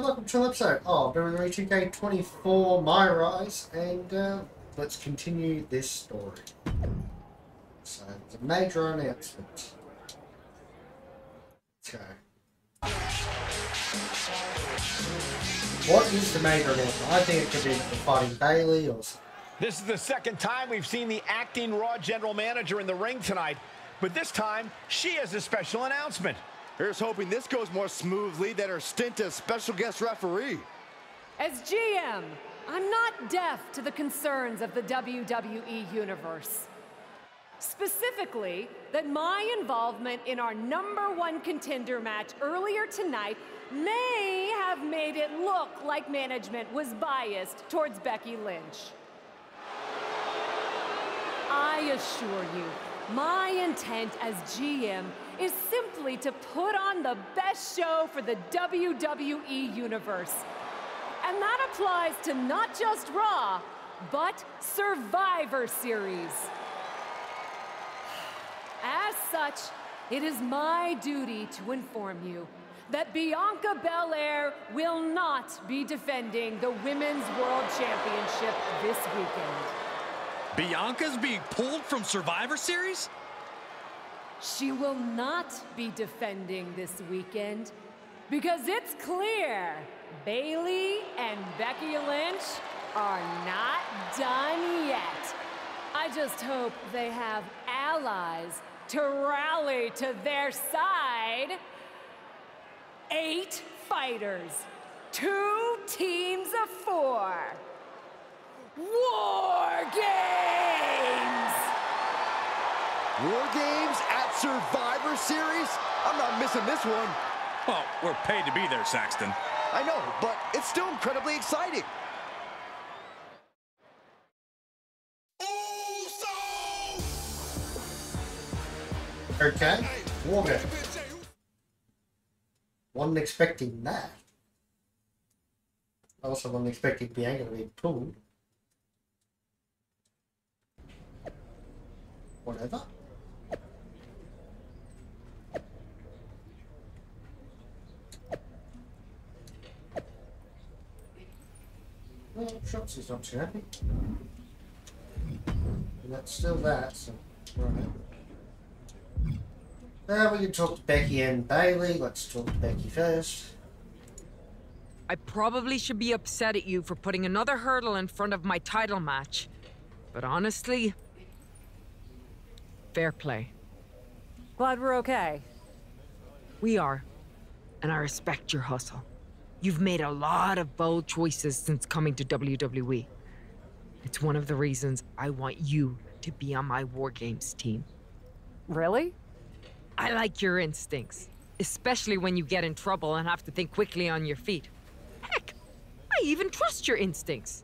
welcome to an episode of WWE 2K24 My Rise, and let's continue this story. So, it's a major announcement. Okay. What is the major announcement? I think it could be fighting Bayley or something. This is the second time we've seen the acting Raw general manager in the ring tonight, but this time she has a special announcement. Here's hoping this goes more smoothly than her stint as special guest referee. As GM, I'm not deaf to the concerns of the WWE Universe. Specifically, that my involvement in our #1 contender match earlier tonight may have made it look like management was biased towards Becky Lynch. I assure you, my intent as GM is simply to put on the best show for the WWE Universe. And that applies to not just Raw, but Survivor Series. As such, it is my duty to inform you that Bianca Belair will not be defending the Women's World Championship this weekend. Bianca's being pulled from Survivor Series? She will not be defending this weekend because it's clear Bayley and Becky Lynch are not done yet. I just hope they have allies to rally to their side. 8 fighters, 2 teams of 4. War Games! War Games at Survivor Series? I'm not missing this one. Well, we're paid to be there, Saxton. I know, but it's still incredibly exciting. Okay, War Games. Wasn't expecting that. I also wasn't expecting Bianca to be pulled. Whatever. Well, Shotzi's not too happy. And that's still that, so right. We can talk to Becky and Bayley. Let's talk to Becky first. I probably should be upset at you for putting another hurdle in front of my title match. But honestly, fair play. Glad we're okay. We are. And I respect your hustle. You've made a lot of bold choices since coming to WWE. It's one of the reasons I want you to be on my War Games team. Really? I like your instincts, especially when you get in trouble and have to think quickly on your feet. Heck, I even trust your instincts.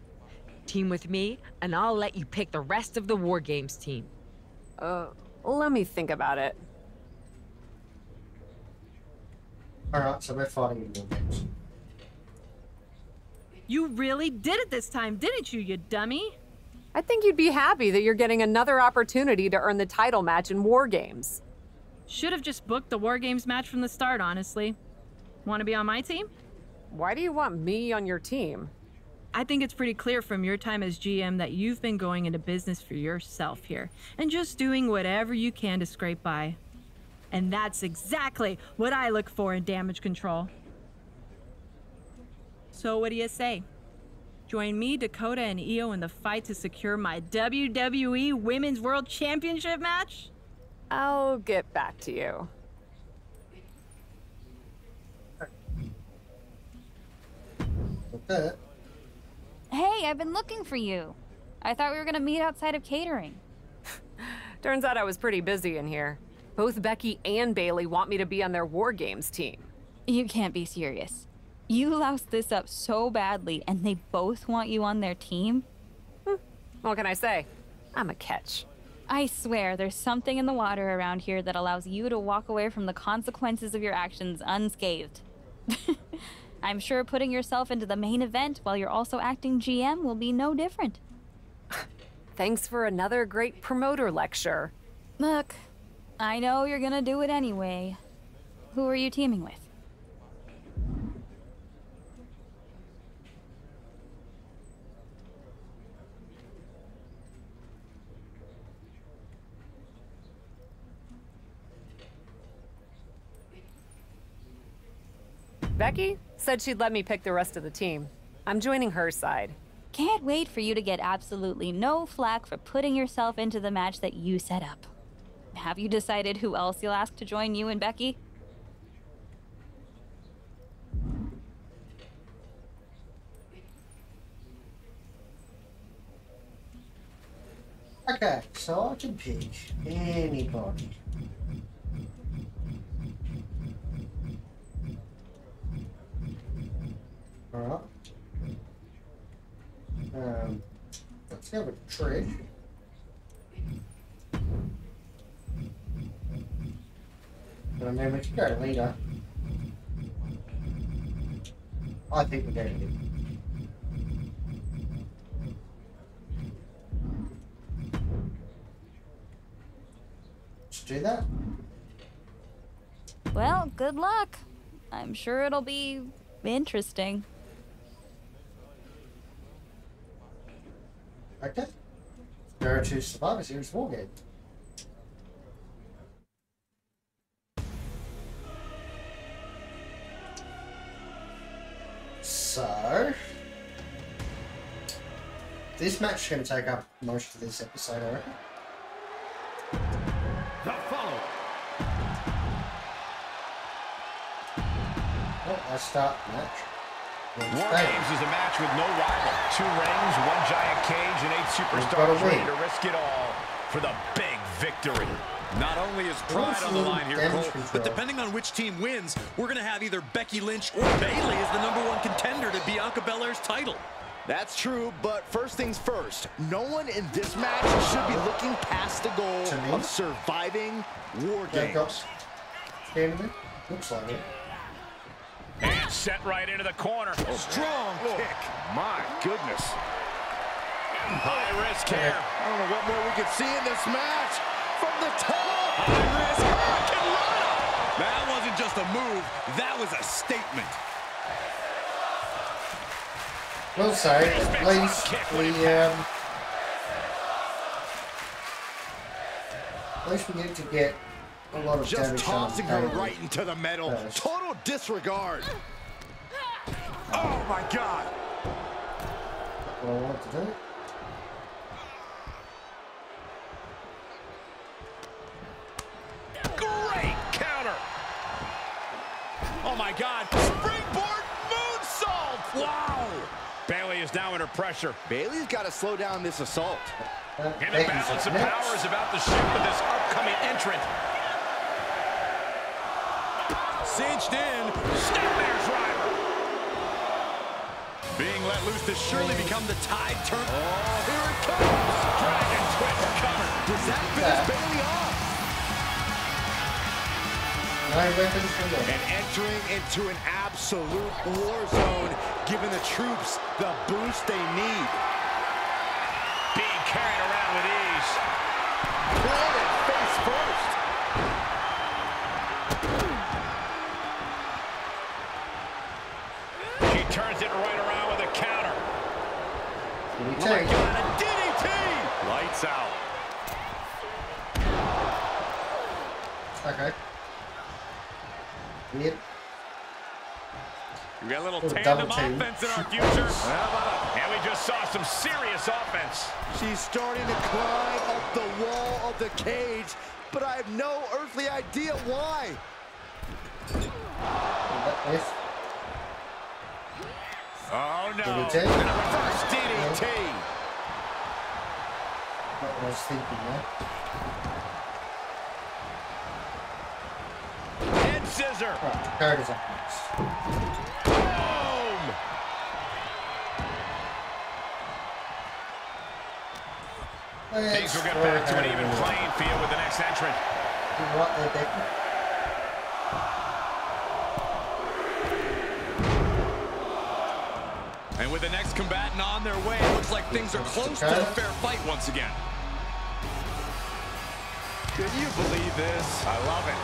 Team with me, and I'll let you pick the rest of the War Games team. Let me think about it. Alright, so we're fighting in War Games. You really did it this time, didn't you, you dummy? I think you'd be happy that you're getting another opportunity to earn the title match in War Games. Should have just booked the War Games match from the start, honestly. Want to be on my team? Why do you want me on your team? I think it's pretty clear from your time as GM that you've been going into business for yourself here and just doing whatever you can to scrape by. And that's exactly what I look for in damage control. So what do you say? Join me, Dakota, and Io in the fight to secure my WWE Women's World Championship match? I'll get back to you. Okay. Hey, I've been looking for you. I thought we were gonna meet outside of catering. Turns out I was pretty busy in here. Both Becky and Bayley want me to be on their War Games team. You can't be serious. You loused this up so badly, and they both want you on their team? What can I say? I'm a catch. I swear, there's something in the water around here that allows you to walk away from the consequences of your actions unscathed. I'm sure putting yourself into the main event while you're also acting GM will be no different. Thanks for another great promoter lecture. Look, I know you're gonna do it anyway. Who are you teaming with? Becky said she'd let me pick the rest of the team. I'm joining her side. Can't wait for you to get absolutely no flack for putting yourself into the match that you set up. Have you decided who else you'll ask to join you and Becky? Okay, so I can pick anybody. Alright. Let's go with Trish. But I mean, we can go to Lita. I think we're going to Lita. Let's do that. Well, good luck. I'm sure it'll be interesting. Okay. Go to Survivor Series War Game. So, this match is going to take up most of this episode, I reckon. The follow. Well, I start the match. War Games is a match with no rival. 2 rings, 1 giant cage, and 8 superstars ready to risk it all for the big victory. Not only is pride on the line here, Cole, but depending on which team wins, we're going to have either Becky Lynch or Bayley as the #1 contender to Bianca Belair's title. That's true, but first things first, no one in this match should be looking past the goal of surviving War Games. Looks like it. And set right into the corner. Strong kick. My goodness. High risk here. I don't know what more we could see in this match. From the top. High risk. Hurricane Rana. That wasn't just a move. That was a statement. We'll say, at least we need to get a lot of damage. Just tossing her right into the middle. Total disregard. Oh my God. What I want to do. Great counter. Oh my God. Springboard moonsault. Wow. Bayley is now under pressure. Bayley's got to slow down this assault. And the balance of power is about to shift with this upcoming entrant. Cinched in. Snapmare's driver. Being let loose to surely become the tide turn. Oh, here it comes. Dragon twist cover. Does that finish Bayley off? And entering into an absolute war zone, giving the troops the boost they need. Being carried around with ease. Planted face first. She turns it right around with a counter. DDT. Oh my God, a DDT! Lights out. Okay. Yep. We got a little Double tandem team. offense in our future. And we just saw some serious offense. She's starting to climb up the wall of the cage, but I have no earthly idea why. Oh no. DDT. And a reverse DDT. What I was thinking there. Head scissor. Right, Carter's up next. Boom. Things will get back to an even playing field with the next entrant. Right there, Becky. And with the next combatant on their way, it looks like things are close to a fair fight once again. Can you believe this? I love it.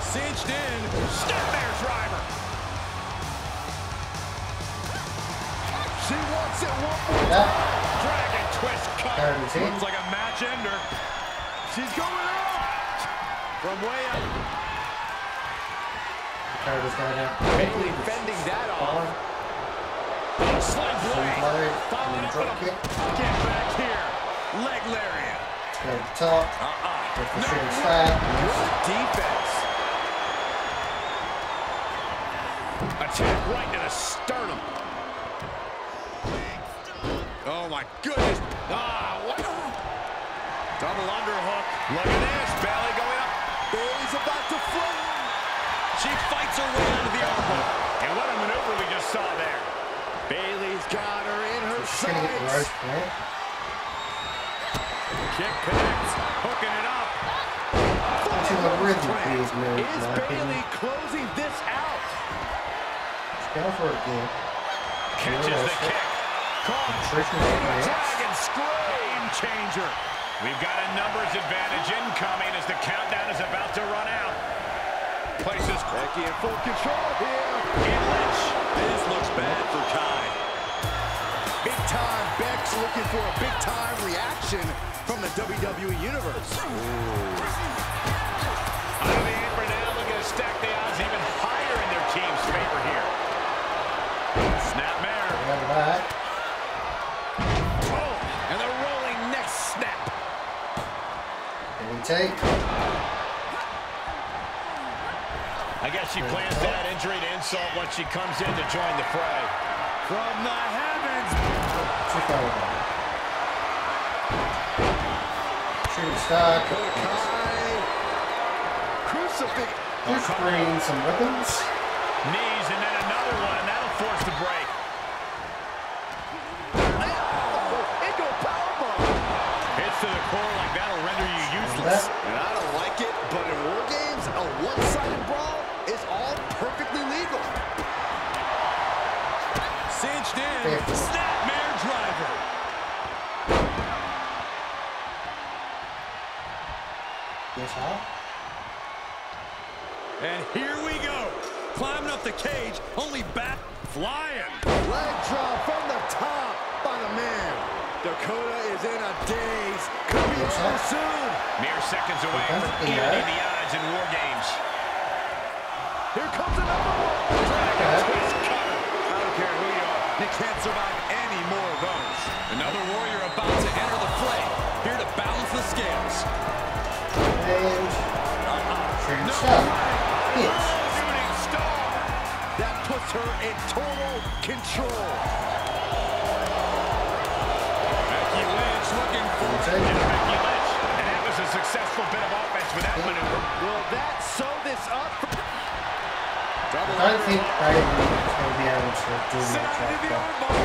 Cinched in. Snapmare's driver. She wants it one more time. Dragon twist cut. Looks like a match ender. She's going up. From way up. Dakota going out. Bailey fending that off. Slide blade. And then drop kick. Get back here. Leg lariat. Go to the top. With the shooting star. Good defense. Attack right to the sternum. Oh my goodness. What? Double underhook. Look at this. Bailey going up. Bailey's about to flip. She fights her way out of the elbow. And what a maneuver we just saw there. Bailey's got her in her She's going to get the rope sights. there. Kick connects. Hooking it up. That's a really weird move, Is in my Bailey opinion. closing this out? Let's go for it again. Catches the kick. Nutrition connects. Dragon Game changer. We've got a numbers advantage incoming as the countdown is about to run out. Places Becky in full control here. in Lynch. This looks bad for Kai. Big time Beck's looking for a big time reaction from the WWE Universe. Under the apron now, looking to stack the odds even higher in their team's favor here. Snapmare. Remember that. Oh, and the rolling neck snap. And we take. I guess she plans to add injury to insult once she comes in to join the fray. From the heavens. Shooting star. Kai. Crucifix. Just bringing some weapons. Knees and then another one, and that'll force the break. Into a powerbomb. Hits to the core like that'll render you useless. And I don't like it, but in war games, a one-sided brawl is all perfectly legal. Cinched in. Snapmare driver. Yes, how? And here we go. Climbing up the cage, only back flying. Leg drop from the top by the man. Dakota is in a daze. Could be over soon. Mere seconds away from evening the odds in war games. Here comes another one. Twist cutter. I don't care who you are. You can't survive any more of those. Another warrior about to enter the fray. Here to balance the scales. And shooting star. Hits. Shooting star. That puts her in total control. Becky Lynch looking for Take. And Becky Lynch. And that was a successful bit of offense with that maneuver. Will that sew this up? I don't think Bailey is going to be able to do Side much to the after armbar.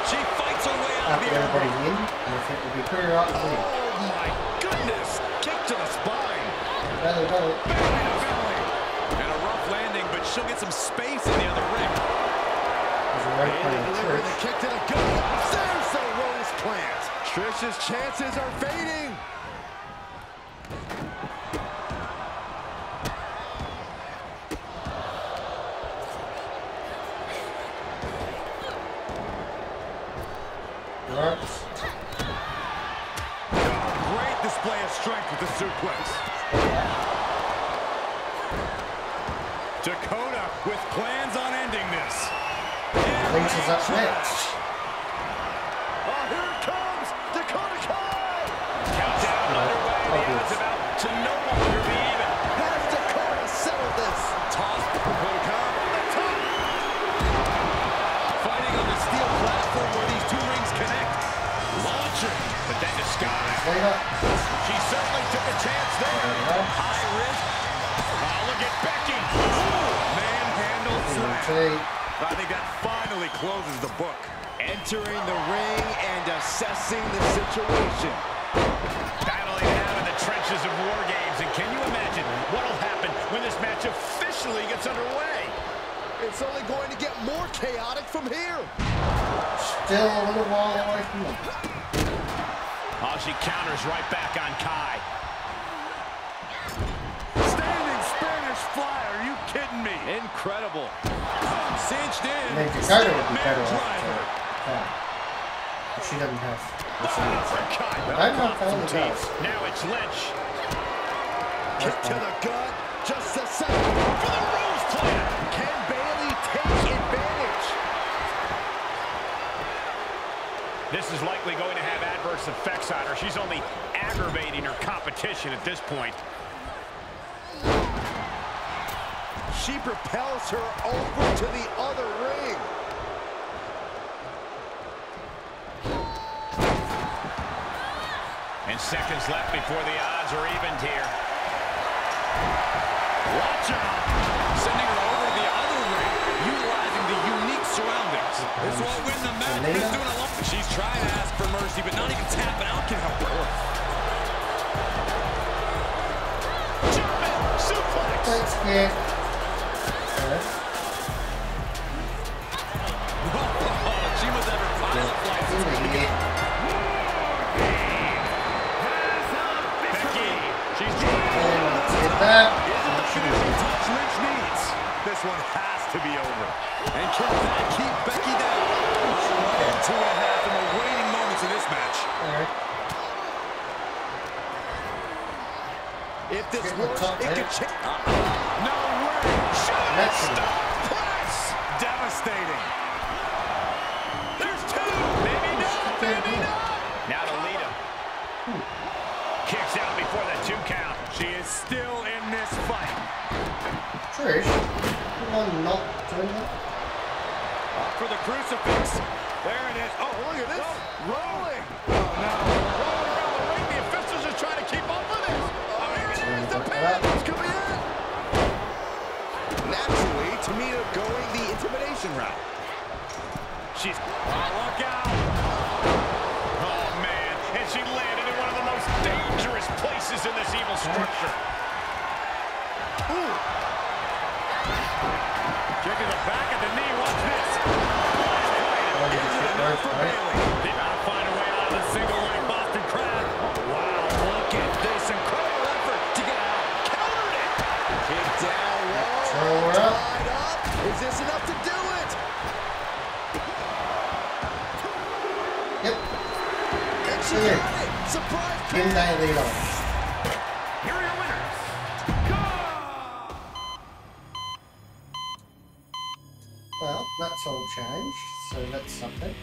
She fights her way out of the everybody armbar. in. And I think we'll be pretty right to win. Oh my goodness! Kick to the spine. Belly. Belly to belly. And a rough landing, but she'll get some space in the other ring. There's a right Bailey playing delivering the Trish. kick to the gut. There's the rose plant. Trish's chances are fading. Works. Great display of strength with the suplex. Dakota with plans on ending this. Lynch is up next. Oh, here it comes. Dakota Kai. Countdown underway. The odds about to no longer be even. Has Dakota settled this? Toss Dakota Kai on the top. Fighting on the steel platform where these two rings connect. Launcher. But then disguised. Later. She certainly took a chance there. High risk. Oh, look at Becky. Manhandle slam. Take. I think that finally closes the book. Entering the ring and assessing the situation. Battling it out in the trenches of war games. And can you imagine what'll happen when this match officially gets underway? It's only going to get more chaotic from here. Still a little while away from them. Oh, she counters right back on Kai. Standing Spanish fly, are you kidding me? Incredible. Cinched in. I think Dakota would be better off Driver. to Kai. But she doesn't have the same. For Kai. I don't know if Bailey does. Now it's Lynch. Kick to the gut. Just a second for the Rose Player. Can Bayley take advantage? This is likely going to have adverse effects on her. She's only aggravating her competition at this point. She propels her over to the other ring. And seconds left before the odds are evened here. Watch out! Sending her over to the other ring, utilizing the unique surroundings. This won't win the match, but it's doing a lot. She's trying to ask for mercy, but not even tapping out can help her. German suplex. Let's get She must have her pilot flights. Becky, she's trying. Touch Lynch needs. This one has to be over. And can that keep Becky down? 2.5 in the waning moments of this match. If this works, it could change. No way! Shooting star press! Devastating. There's two. Maybe not. Maybe not. Now to Lita. Kicks out before the 2 count. She is still in this fight. Trish, you are not doing that. For the crucifix. There it is. Oh, look at this. Rolling. Oh, no. Rolling around the ring. The officials are trying to keep up with this. Oh, here it is. The pin is coming in. Naturally, Tamina going the intimidation route. She's... look out! Oh, man. And she landed in one of the most dangerous places in this evil structure. Ooh. Kicking the back of the knee. Watch this. They gotta find a way out of the single leg Boston Crab. Wow, look at this incredible effort to get out. Countered it. Kick down low. Tied up. Is this enough to do it? Yep. And she got it. Surprise Pin Bayley on. Here are your winners. Well, that's all changed, so that's something.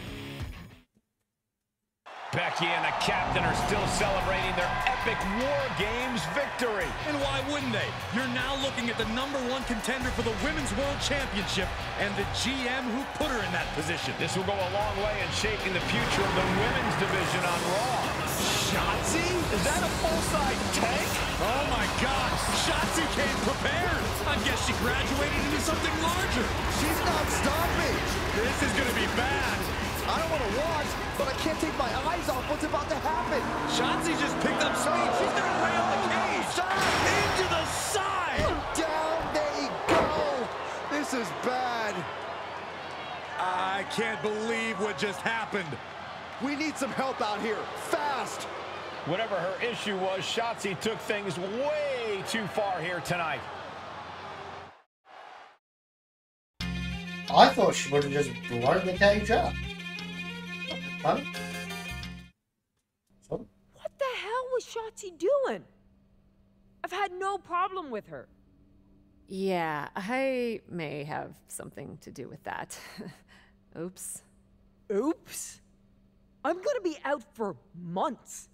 Becky and the captain are still celebrating their epic War Games victory. And why wouldn't they? You're now looking at the #1 contender for the Women's World Championship and the GM who put her in that position. This will go a long way in shaping the future of the women's division on Raw. Shotzi? Is that a full-size tank? Oh my gosh, Shotzi came prepared. I guess she graduated into something larger. She's not stopping. This is gonna be bad. I don't want to watch, but I can't take my eyes off what's about to happen. Shotzi just picked up speed. She's gonna rail the cage. Into the side. Down they go. This is bad. I can't believe what just happened. We need some help out here, fast. Whatever her issue was, Shotzi took things way too far here tonight. I thought she would have just blown the cage up. Huh? So? What the hell was Shotzi doing? I've had no problem with her. Yeah, I may have something to do with that. Oops. Oops. I'm gonna be out for months.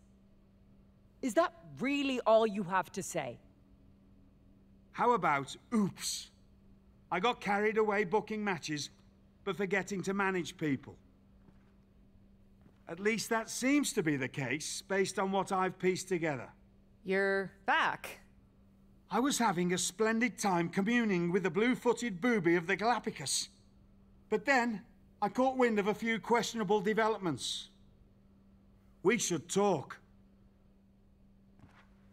Is that really all you have to say? How about oops? I got carried away booking matches, but forgetting to manage people. At least that seems to be the case, based on what I've pieced together. You're back. I was having a splendid time communing with the blue-footed booby of the Galapagos. But then, I caught wind of a few questionable developments. We should talk.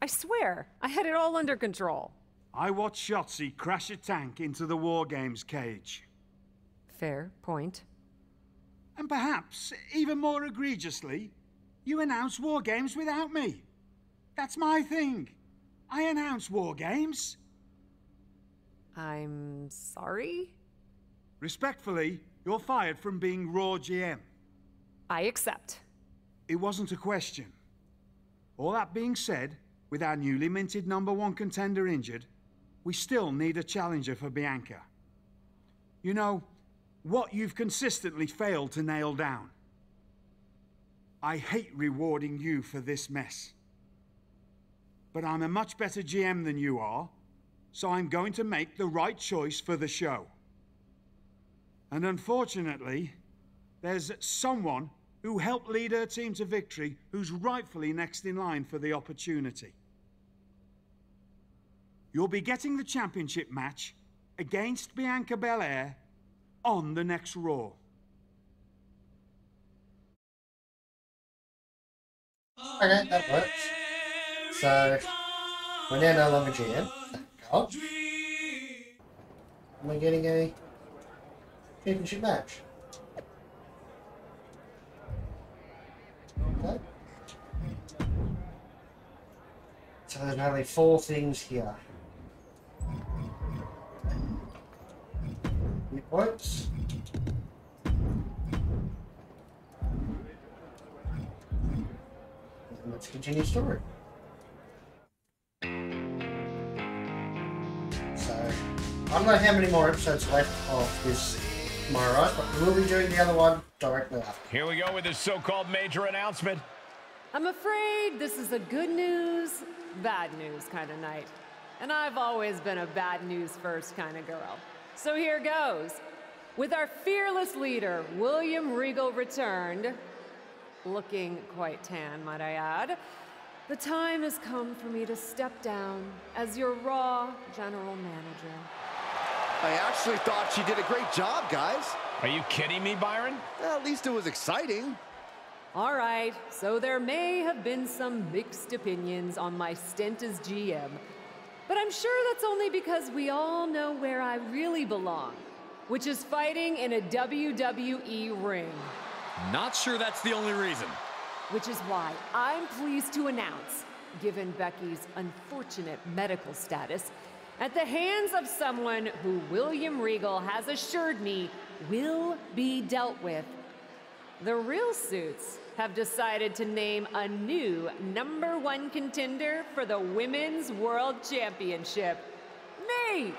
I swear, I had it all under control. I watched Shotzi crash a tank into the War Games cage. Fair point. And perhaps, even more egregiously, you announce War Games without me. That's my thing. I announce War Games. I'm sorry? Respectfully, you're fired from being Raw GM. I accept. It wasn't a question. All that being said, with our newly minted #1 contender injured, we still need a challenger for Bianca. You know, what you've consistently failed to nail down. I hate rewarding you for this mess. But I'm a much better GM than you are, so I'm going to make the right choice for the show. And unfortunately, there's someone who helped lead her team to victory who's rightfully next in line for the opportunity. You'll be getting the championship match against Bianca Belair on the next Raw. Okay, that works. So, we're now no longer GM. Thank God. And we're getting a championship match. Okay. So there's only 4 things here. It works. Let's continue story. So, I don't know how many more episodes left of this tomorrow, right? But we will be doing the other one directly after. Here we go with this so-called major announcement. I'm afraid this is a good news, bad news kind of night. And I've always been a bad news first kind of girl. So here goes. With our fearless leader, William Regal, returned, looking quite tan, might I add, the time has come for me to step down as your Raw General Manager. I actually thought she did a great job, guys. Are you kidding me, Byron? Well, at least it was exciting. All right, so there may have been some mixed opinions on my stint as GM, but I'm sure that's only because we all know where I really belong, which is fighting in a WWE ring. Not sure that's the only reason. Which is why I'm pleased to announce, given Becky's unfortunate medical status, at the hands of someone who William Regal has assured me will be dealt with, the Real Suits have decided to name a new #1 contender for the Women's World Championship. Me!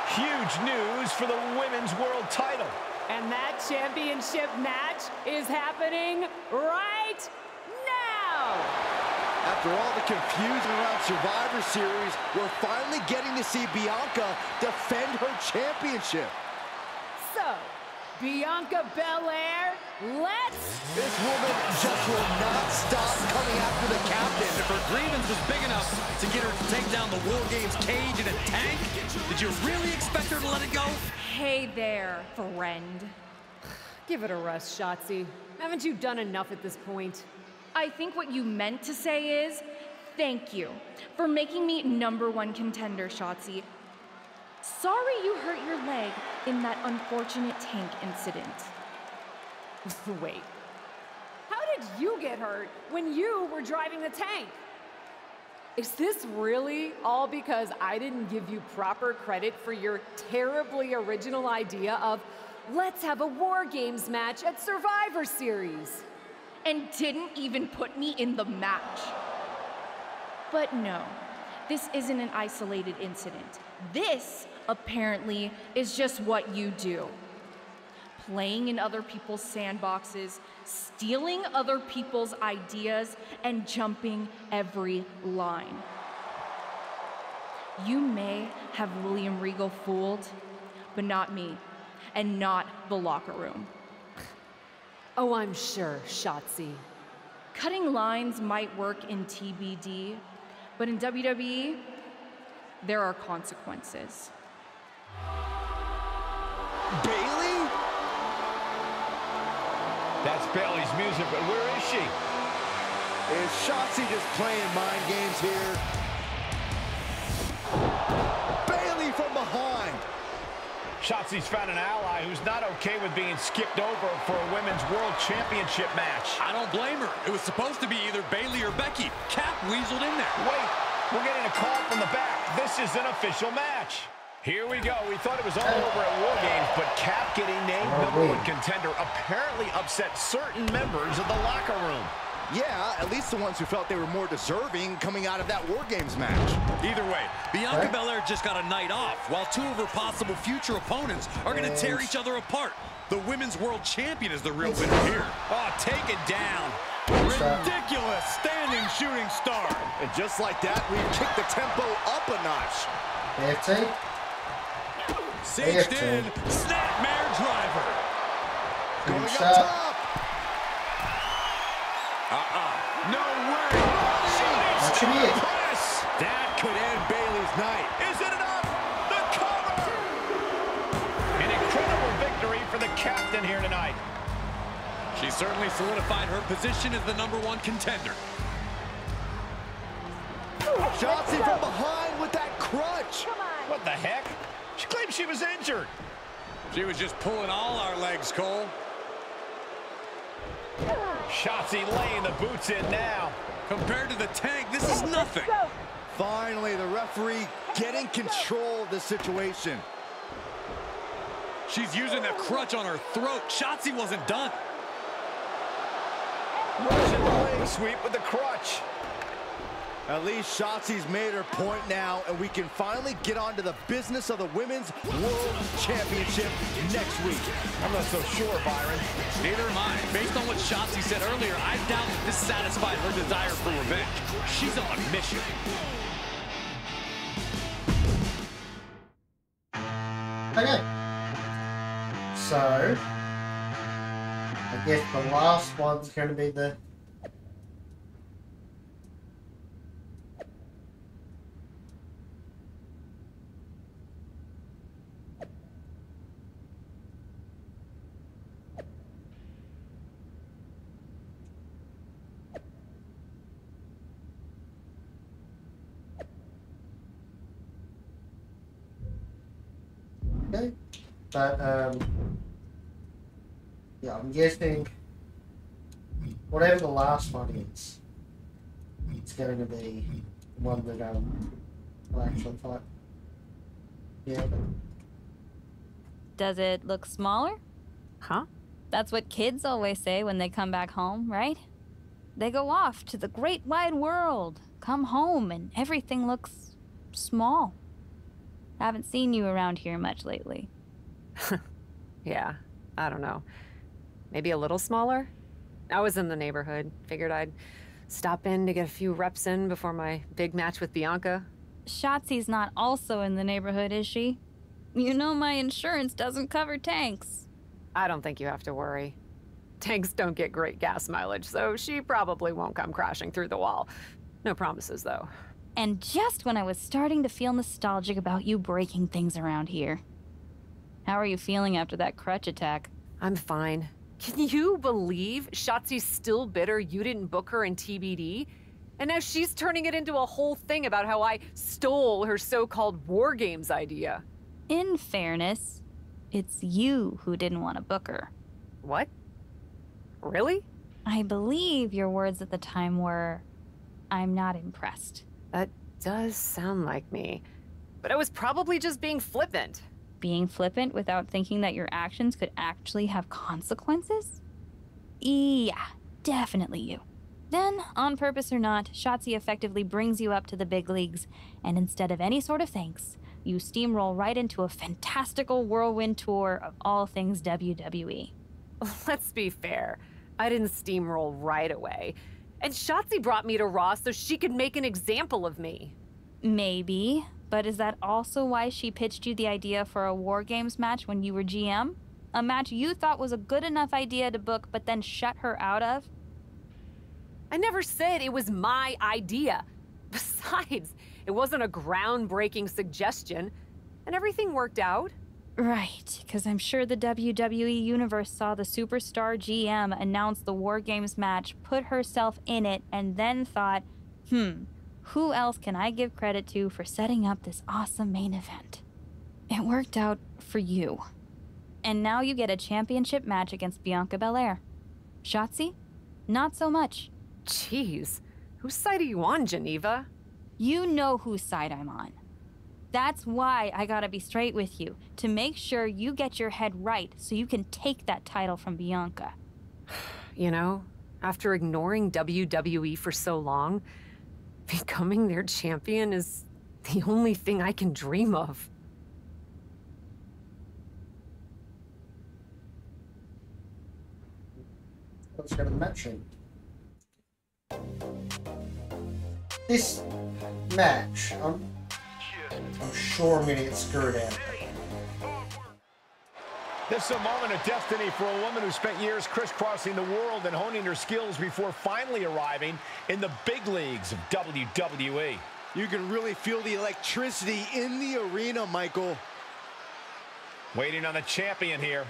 Huge news for the Women's World title. And that championship match is happening right now! After all the confusion around Survivor Series, we're finally getting to see Bianca defend her championship. So, Bianca Belair, let's... This woman just will not stop coming after the captain. If her grievance was big enough to get her to take down the War Games cage in a tank, did you really expect her to let it go? Hey there, friend. Give it a rest, Shotzi. Haven't you done enough at this point? I think what you meant to say is, thank you for making me #1 contender, Shotzi. Sorry you hurt your leg in that unfortunate tank incident. Wait, how did you get hurt when you were driving the tank? Is this really all because I didn't give you proper credit for your terribly original idea of, let's have a War Games match at Survivor Series? And didn't even put me in the match. But no, this isn't an isolated incident. This, apparently, is just what you do. Playing in other people's sandboxes, stealing other people's ideas, and jumping every line. You may have William Regal fooled, but not me, and not the locker room. Oh, I'm sure, Shotzi. Cutting lines might work in TBD, but in WWE, there are consequences. Bayley? That's Bayley's music, but where is she? Is Shotzi just playing mind games here? Bayley from behind. Shotzi's found an ally who's not okay with being skipped over for a Women's World Championship match. I don't blame her. It was supposed to be either Bayley or Becky. Cap weaseled in there. Wait, we're getting a call from the back. This is an official match. Here we go. We thought it was all over at War Games, but Cap getting named #1 contender apparently upset certain members of the locker room. Yeah, at least the ones who felt they were more deserving coming out of that War Games match. Either way, Bianca Belair just got a night off, while two of her possible future opponents are going to tear each other apart. The Women's World Champion is the real winner here. Oh, taken down. Ridiculous standing shooting star. And just like that, we've kicked the tempo up a notch. Cinched in, snapmare driver. Going up top. No way. That should be it. That could end Bayley's night. Is it enough? The cover. An incredible victory for the captain here tonight. She certainly solidified her position as the #1 contender. Shotzi from behind with that crutch. What the heck? She claimed she was injured. She was just pulling all our legs, Cole. Shotzi laying the boots in now. Compared to the tank, this is nothing. Finally, the referee getting control of the situation. She's using the crutch on her throat. Shotzi wasn't done. Russian leg sweep with the crutch. At least Shotzi's made her point now, and we can finally get on to the business of the Women's World Championship next week. I'm not so sure, Byron. Neither am I. Based on what Shotzi said earlier, I doubt that this satisfied her desire for revenge. She's on a mission. Okay. So, I guess the last one's going to be the... Okay. But, yeah, I'm guessing whatever the last one is, it's going to be the one that, will actually fight. Yeah. Does it look smaller? Huh? That's what kids always say when they come back home, right? They go off to the great wide world, come home, and everything looks small. Haven't seen you around here much lately. Yeah, I don't know. Maybe a little smaller? I was in the neighborhood. Figured I'd stop in to get a few reps in before my big match with Bianca. Shotzi's not also in the neighborhood, is she? You know my insurance doesn't cover tanks. I don't think you have to worry. Tanks don't get great gas mileage, so she probably won't come crashing through the wall. No promises, though. And just when I was starting to feel nostalgic about you breaking things around here. How are you feeling after that crutch attack? I'm fine. Can you believe Shotzi's still bitter you didn't book her in TBD? And now she's turning it into a whole thing about how I stole her so-called War Games idea. In fairness, it's you who didn't want to book her. What? Really? I believe your words at the time were, "I'm not impressed." That does sound like me. But I was probably just being flippant. Being flippant without thinking that your actions could actually have consequences? Yeah, definitely you. Then, on purpose or not, Shotzi effectively brings you up to the big leagues, and instead of any sort of thanks, you steamroll right into a fantastical whirlwind tour of all things WWE. Let's be fair. I didn't steamroll right away. And Shotzi brought me to Raw so she could make an example of me. Maybe, but is that also why she pitched you the idea for a War Games match when you were GM? A match you thought was a good enough idea to book but then shut her out of? I never said it was my idea. Besides, it wasn't a groundbreaking suggestion, and everything worked out. Right, because I'm sure the WWE Universe saw the superstar GM announce the War Games match, put herself in it, and then thought, who else can I give credit to for setting up this awesome main event? It worked out for you. And now you get a championship match against Bianca Belair. Shotzi? Not so much. Jeez, whose side are you on, Geneva? You know whose side I'm on. That's why I gotta be straight with you, to make sure you get your head right so you can take that title from Bianca. You know, After ignoring WWE for so long, becoming their champion is the only thing I can dream of. Let's go to the match then. This match, I'm sure I'm going to get screwed out. This is a moment of destiny for a woman who spent years crisscrossing the world and honing her skills before finally arriving in the big leagues of WWE. You can really feel the electricity in the arena, Michael. Waiting on the champion here.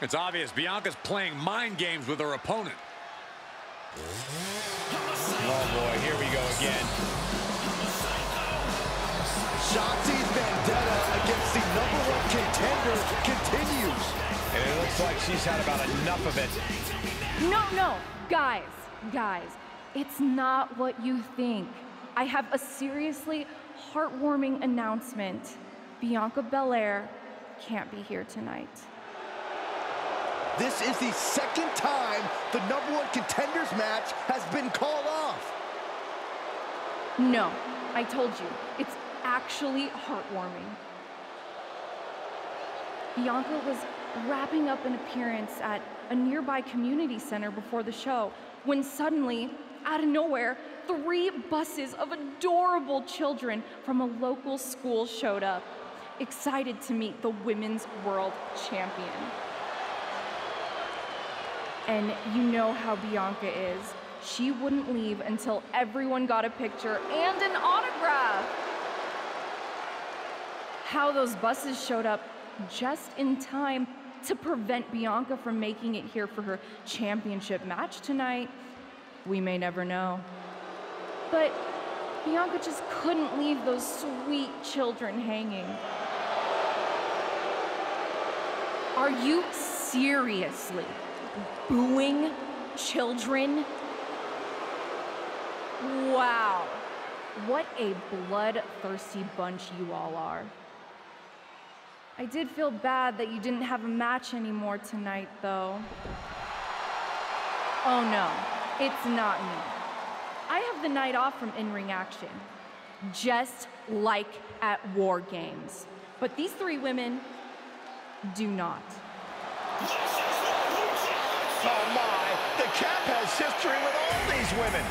It's obvious Bianca's playing mind games with her opponent. Oh boy, here we go again. Shotzi's vendetta against the #1 contender continues. And it looks like she's had about enough of it. No, guys, it's not what you think. I have a seriously heartwarming announcement. Bianca Belair can't be here tonight. This is the second time the #1 contenders match has been called off. No, I told you, it's actually heartwarming. Bianca was wrapping up an appearance at a nearby community center before the show when suddenly, out of nowhere, 3 buses of adorable children from a local school showed up, excited to meet the Women's World Champion. And you know how Bianca is. She wouldn't leave until everyone got a picture and an autograph. How those buses showed up just in time to prevent Bianca from making it here for her championship match tonight, we may never know. But Bianca just couldn't leave those sweet children hanging. Are you seriously booing children? Wow, what a bloodthirsty bunch you all are. I did feel bad that you didn't have a match anymore tonight, though. Oh no, it's not me. I have the night off from in-ring action, just like at War Games. But these 3 women do not. Oh my, the Cap has history with all these women.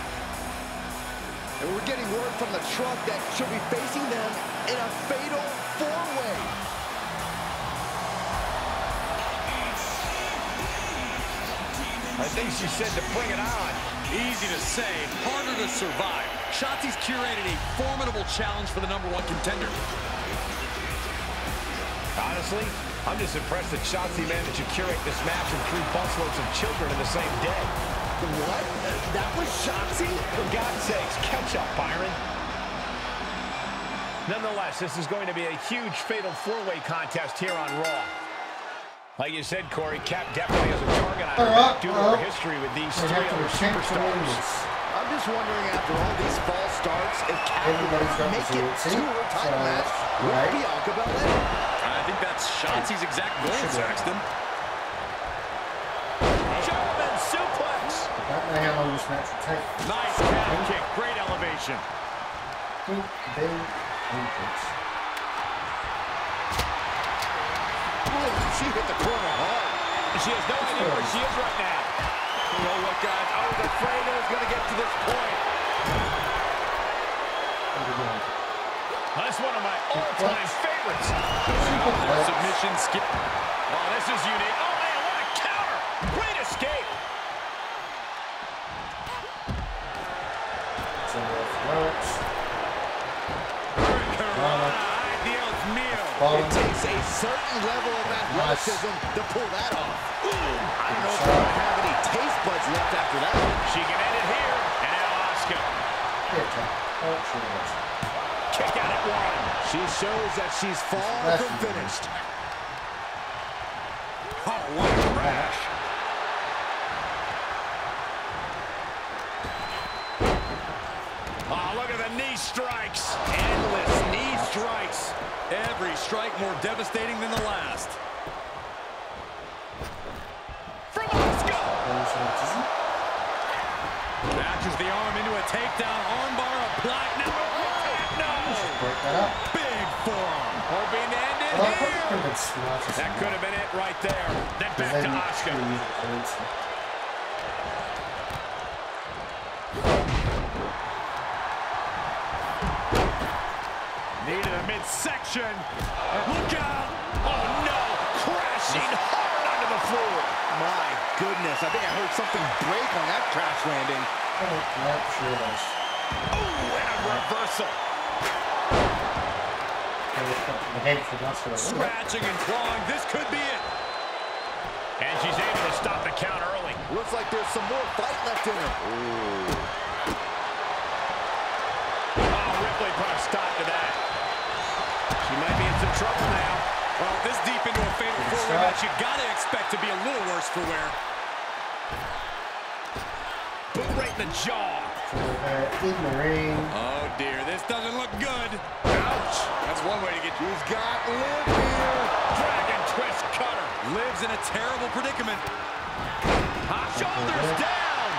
And we're getting word from the truck that she'll be facing them in a fatal 4-way. I think she said to bring it on. Easy to say, harder to survive. Shotzi's curated a formidable challenge for the #1 contender. Honestly, I'm just impressed that Shotzi managed to curate this match with 3 busloads of children in the same day. What? That was Shotzi? For God's sakes, catch up, Byron. Nonetheless, this is going to be a huge fatal 4-way contest here on Raw. Like you said, Corey, Cap definitely has a target on her due to her history with these 3 other superstars. I'm just wondering, after all these false starts, if Cap will make it to her title match with Bianca Belair. I think that's Shotzi's exact goal, Saxton. German suplex. I don't know how long this match will take. Nice calf kick, great elevation. She hit the corner hard. She has no idea where she is right now. You know what, guys? I was afraid it was going to get to this point. That's one of my all-time favorites. Submission skip. Oh, this is unique. Oh, man, what a counter. Great escape. It takes a certain level of athleticism to pull that off. I don't know if we're going to have any taste buds left after that. She can end it here. And now Asuka. Kick out at 1. She shows that she's far from finished. Oh, what a crash. Oh, look at the knee strikes. Endless knee strikes. Every strike more devastating than the last. From Asuka. Launches the arm into a takedown. Armbar, a black. Now no! Big forearm. Hoping to end it here. That could have been it right there. Then back to Asuka. Knee to the midsection. Look out! Oh no! Crashing hard onto the floor. My goodness, I think I heard something break on that crash landing. Oh, and a reversal. Scratching and clawing, this could be it. And she's able to stop the count early. Looks like there's some more fight left in her. Oh, Ripley put a stop to that. She might be in some trouble now. Well, this deep into a fatal four-way match, you gotta expect to be a little worse for wear. Boot right in the jaw. In the ring. Oh dear, this doesn't look good. Ouch! That's one way to get. He's got Liv here. Dragon twist cutter. Liv's in a terrible predicament. Hot shoulders down.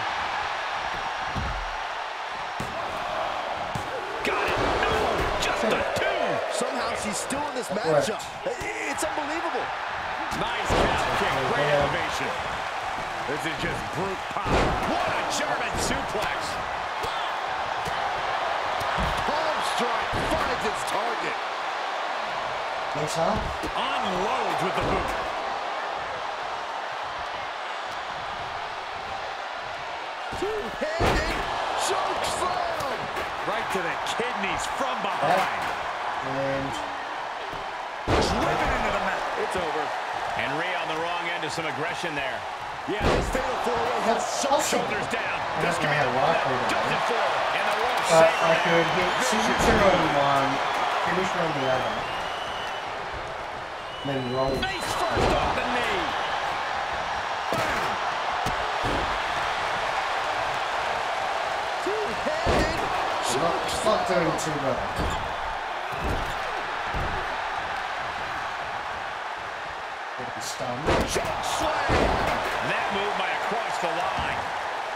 Got it. No, just a two. Somehow she's still in this matchup. It's unbelievable. Nice calf kick. Great elevation. This is just brute power. What a German suplex. Palm strike finds its target. Unloads with the boot. Two-handed choke slam. Right to the kidneys from behind. And driven into the mat. It's over. And Rhea on the wrong end of some aggression there. Yeah, this fatal four-way has Shoulders down. This could be a lot for does it for her. And the rope I could hit signature on one, finish on the other, then roll. Face first off the knee. Two-handed choke slam. Not doing too well. Stunned. Choke slam. That move by across the line.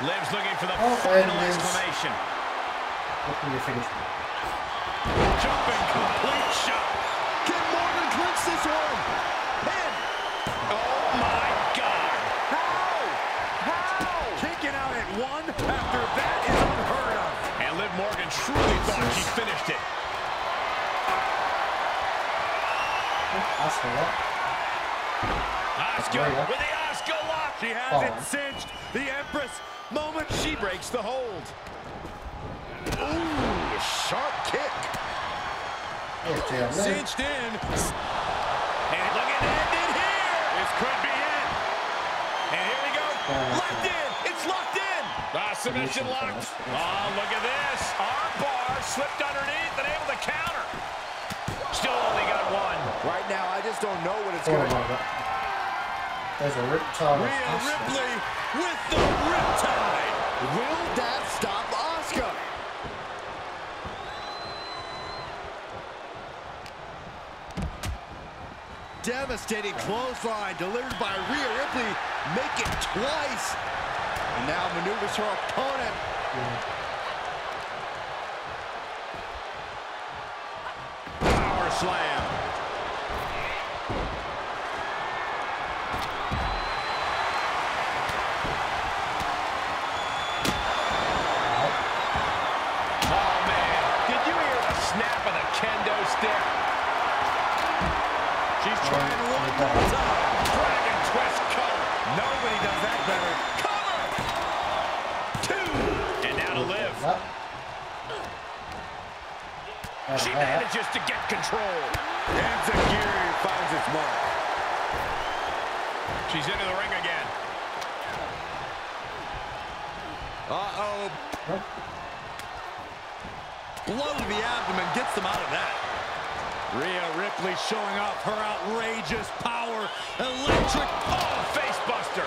Liv's looking for the final exclamation. Looking to finish me. Jumping complete shot. Can Morgan clinch this one? Pin. Oh my God. How? Kicking out at one after that is unheard of. And Liv Morgan truly thought she finished it. Asuka with the Asuka lock. She has it cinched. The Empress, moment She breaks the hold. Ooh, sharp kick. Cinched in. And looking to end it here. This could be it. And here we go. Locked in. It's locked in. Submission locked. Oh, look at this. Arm bar slipped underneath and able to counter. Still only got one. Right now, I just don't know what it's going to be. There's a riptide. Rhea Ripley with the riptide. Will that stop Asuka? Devastating clothesline delivered by Rhea Ripley. Make it twice. And now maneuvers her opponent. Power slam. Oh man, did you hear the snap of the kendo stick? She's trying one more time. Dragon twist cover. Nobody does that better. Cover. Two. And now to Liv. She manages to get control. And Zagiri finds its mark. She's into the ring again. Uh-oh. Blow to the abdomen gets them out of that. Rhea Ripley showing off her outrageous power. Electric. Oh, face buster.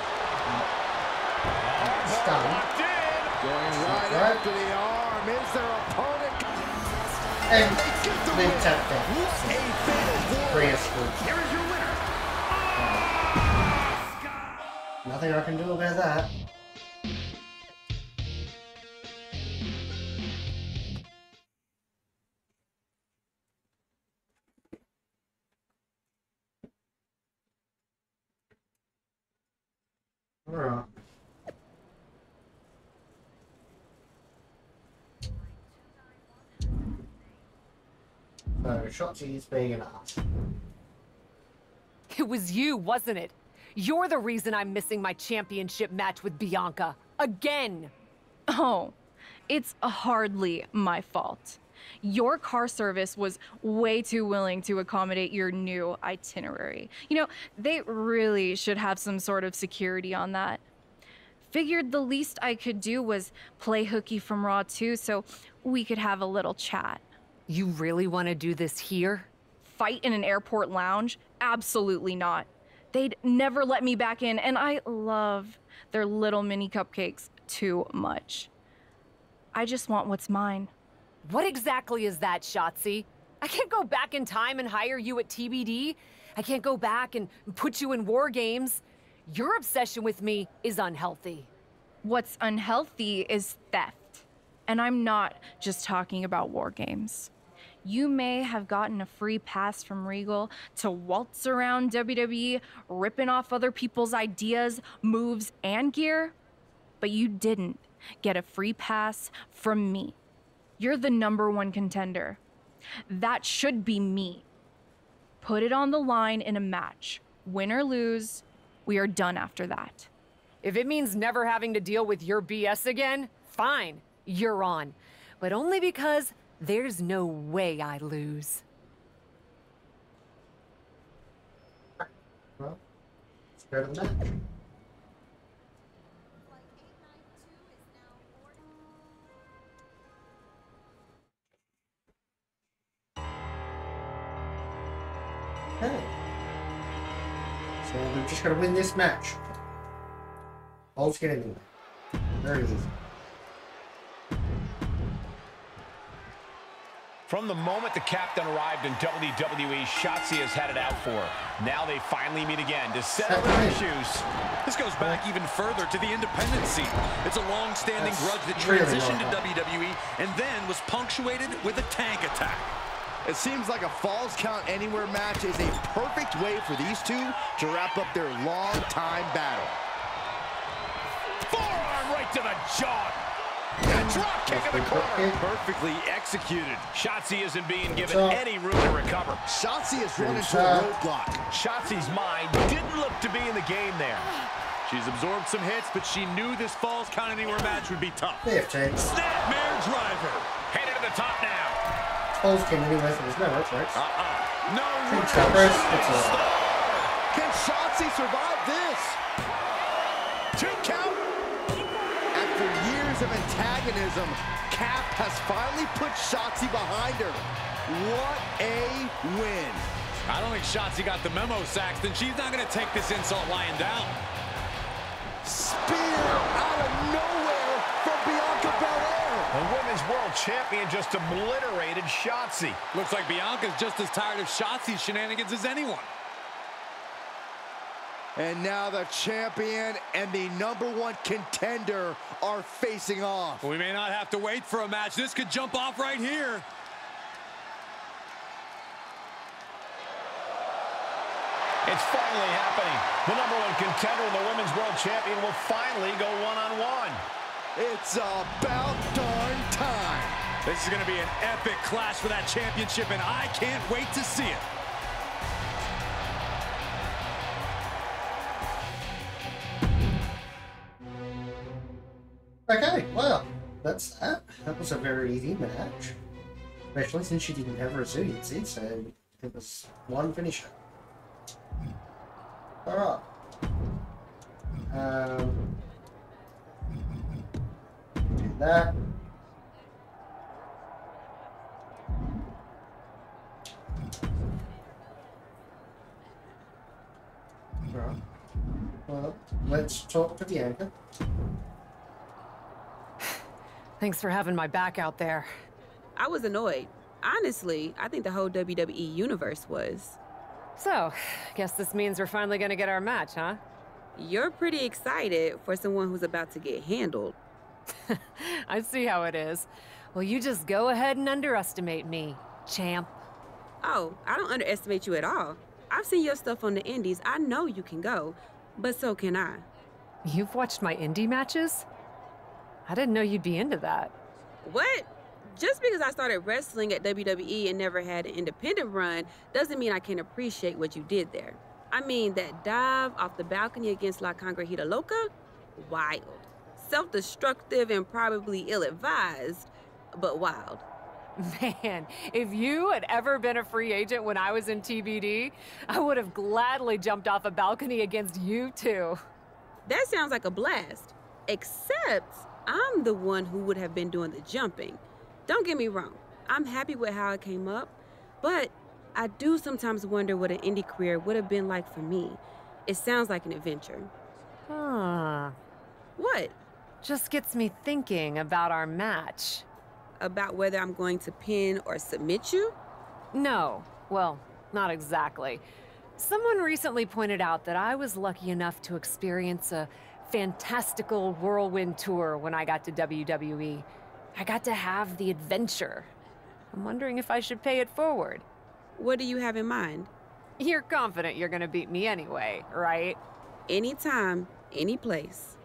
Locked in. Going right after the arm. Is their opponent? And big tap down. A fatal four. Here is your winner. Nothing I can do about that. No, Shotzi's being an ass. It was you, wasn't it? You're the reason I'm missing my championship match with Bianca. Again! Oh, it's hardly my fault. Your car service was way too willing to accommodate your new itinerary. You know, they really should have some sort of security on that. Figured the least I could do was play hooky from Raw 2 so we could have a little chat. You really want to do this here? Fight in an airport lounge? Absolutely not. They'd never let me back in, and I love their little mini cupcakes too much. I just want what's mine. What exactly is that, Shotzi? I can't go back in time and hire you at TBD. I can't go back and put you in War Games. Your obsession with me is unhealthy. What's unhealthy is theft. And I'm not just talking about War Games. You may have gotten a free pass from Regal to waltz around WWE, ripping off other people's ideas, moves, and gear, but you didn't get a free pass from me. You're the #1 contender. That should be me. Put it on the line in a match. Win or lose, we are done after that. If it means never having to deal with your BS again, fine, you're on. But only because there's no way I lose. Well, let's go to the match. Okay. So we've just got to win this match. All's get anywhere. Very easy. From the moment the captain arrived in WWE, Shotzi has had it out for her. Now they finally meet again to settle their issues. This goes back even further to the independent scene. It's a long-standing grudge that really transitioned to WWE and then was punctuated with a tank attack. It seems like a Falls Count Anywhere match is a perfect way for these two to wrap up their long-time battle. Forearm right to the jaw. A drop kick in the corner. Perfectly executed. Shotzi isn't being given any room to recover. Shotzi has run into a roadblock. Shotzi's mind didn't look to be in the game there. She's absorbed some hits, but she knew this Falls Count Anywhere match would be tough. Snapmare driver. Headed to the top now. Falls came anyway, so there's no work, right? No work. Can Shotzi survive this? 2 count. After years of antagonism, Cap has finally put Shotzi behind her. What a win. I don't think Shotzi got the memo, Saxton. She's not going to take this insult lying down. Spear out of nowhere from Bianca Belair. The Women's World Champion just obliterated Shotzi. Looks like Bianca's just as tired of Shotzi's shenanigans as anyone. And now the champion and the #1 contender are facing off. We may not have to wait for a match. This could jump off right here. It's finally happening. The #1 contender and the Women's World Champion will finally go one-on-one. It's about darn time. This is going to be an epic clash for that championship, and I can't wait to see it. Okay, well, that's that. That was a very easy match. Especially since she didn't have resiliency, so it was one finisher. Alright. Do that. Alright. Well, let's talk to Bianca. Thanks for having my back out there. I was annoyed. Honestly, I think the whole WWE universe was. So, guess this means we're finally gonna get our match, huh? You're pretty excited for someone who's about to get handled. I see how it is. Well, you just go ahead and underestimate me, champ. Oh, I don't underestimate you at all. I've seen your stuff on the indies. I know you can go, but so can I. You've watched my indie matches? I didn't know you'd be into that. What? Just because I started wrestling at WWE and never had an independent run doesn't mean I can't appreciate what you did there. I mean, that dive off the balcony against La Congregita Loca? Wild. Self-destructive and probably ill-advised, but wild. Man, if you had ever been a free agent when I was in TBD, I would have gladly jumped off a balcony against you too. That sounds like a blast. Except I'm the one who would have been doing the jumping. Don't get me wrong, I'm happy with how it came up, but I do sometimes wonder what an indie career would have been like for me. It sounds like an adventure. Huh. What? Just gets me thinking about our match. About whether I'm going to pin or submit you? No. Well, not exactly. Someone recently pointed out that I was lucky enough to experience a fantastical whirlwind tour when I got to WWE. I got to have the adventure. I'm wondering if I should pay it forward. What do you have in mind? You're confident you're gonna beat me anyway, right? Anytime, any place.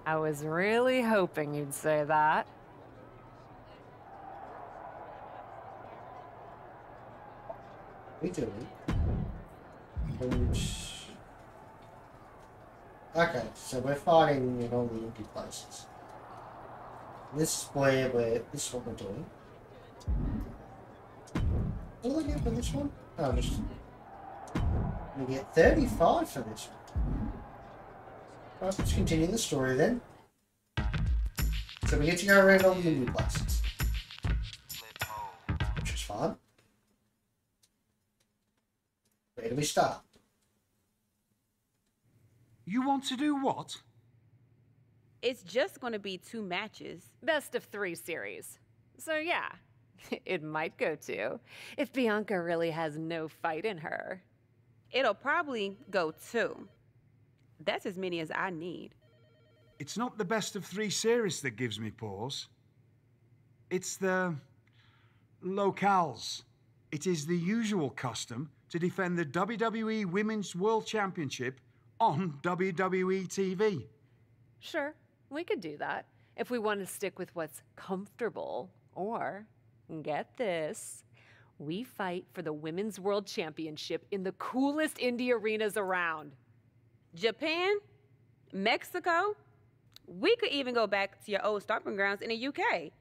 I was really hoping you'd say that. We do. Okay, so we're fighting in all the empty places. This is this is what we're doing. What do I get for this one? Oh, just we get 35 for this one. Right, let's continue the story then. So we get to go around all the empty places, which is fun. Where do we start? You want to do what? It's just going to be 2 matches. Best of 3 series. So yeah, it might go 2 if Bianca really has no fight in her. It'll probably go 2. That's as many as I need. It's not the best of 3 series that gives me pause. It's the locales. It is the usual custom to defend the WWE Women's World Championship on WWE TV. Sure, we could do that if we want to stick with what's comfortable. Or, get this, we fight for the Women's World Championship in the coolest indie arenas around. Japan? Mexico? We could even go back to your old stomping grounds in the UK.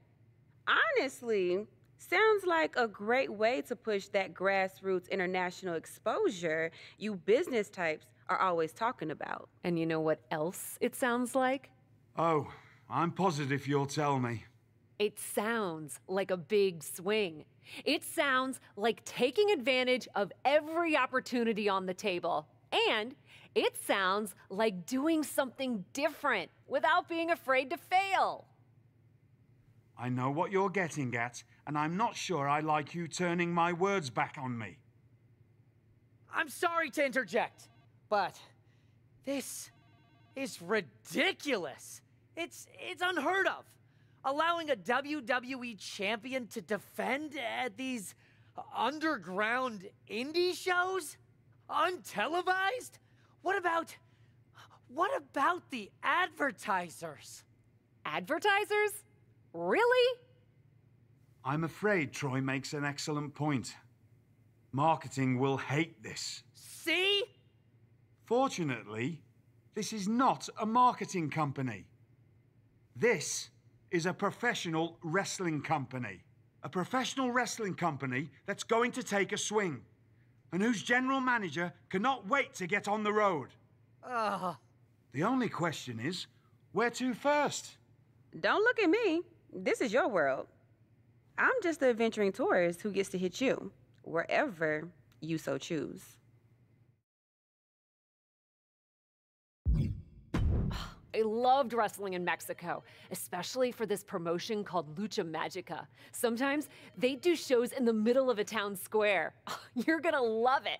Honestly, sounds like a great way to push that grassroots international exposure you business types are always talking about. And you know what else it sounds like? Oh, I'm positive you'll tell me. It sounds like a big swing. It sounds like taking advantage of every opportunity on the table. And it sounds like doing something different without being afraid to fail. I know what you're getting at, and I'm not sure I like you turning my words back on me. I'm sorry to interject, but this is ridiculous. It's unheard of. Allowing a WWE champion to defend at these underground indie shows? Untelevised? What about the advertisers? Advertisers? Really? I'm afraid Troy makes an excellent point. Marketing will hate this. See? Fortunately, this is not a marketing company. This is a professional wrestling company. A professional wrestling company that's going to take a swing, and whose general manager cannot wait to get on the road. The only question is, where to first? Don't look at me. This is your world. I'm just the adventuring tourist who gets to hit you, wherever you so choose. I loved wrestling in Mexico, especially for this promotion called Lucha Magica. Sometimes they do shows in the middle of a town square. You're gonna love it.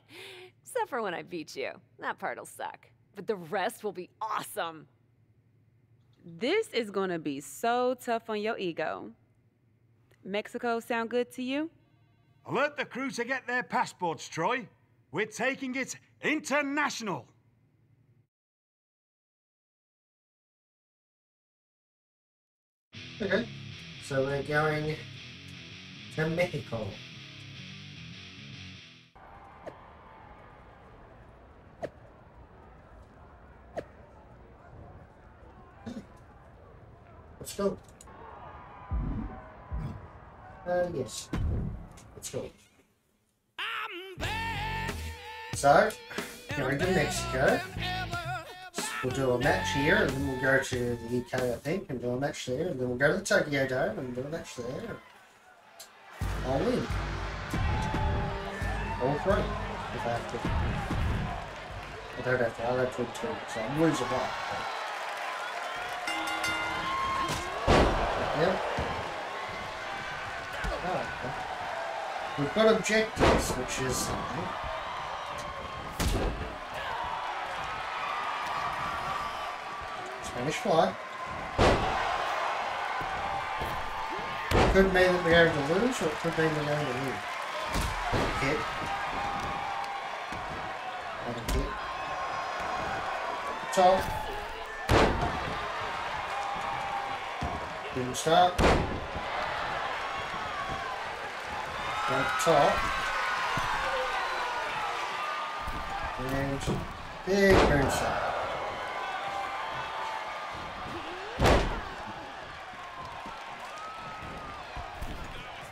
Except for when I beat you. That part'll suck. But the rest will be awesome. This is gonna be so tough on your ego. Mexico sound good to you? Alert the crew to get their passports, Troy. We're taking it international. Okay, so we're going to Mexico. Let's go. Yes. Let's go. So, going to Mexico. We'll do a match here, and then we'll go to the UK, I think, and do a match there, and then we'll go to the Tokyo Dome and do a match there. I'll win. All three, if I have to. I don't have to, I'll have to win 2, so I'm losing one. Yep. Oh, okay. We've got objectives, which is something. Spanish fly. It could mean that we're going to lose, or it could mean we're going to win. Hit. Another hit. Top. Didn't start. Go top. And big moonsault.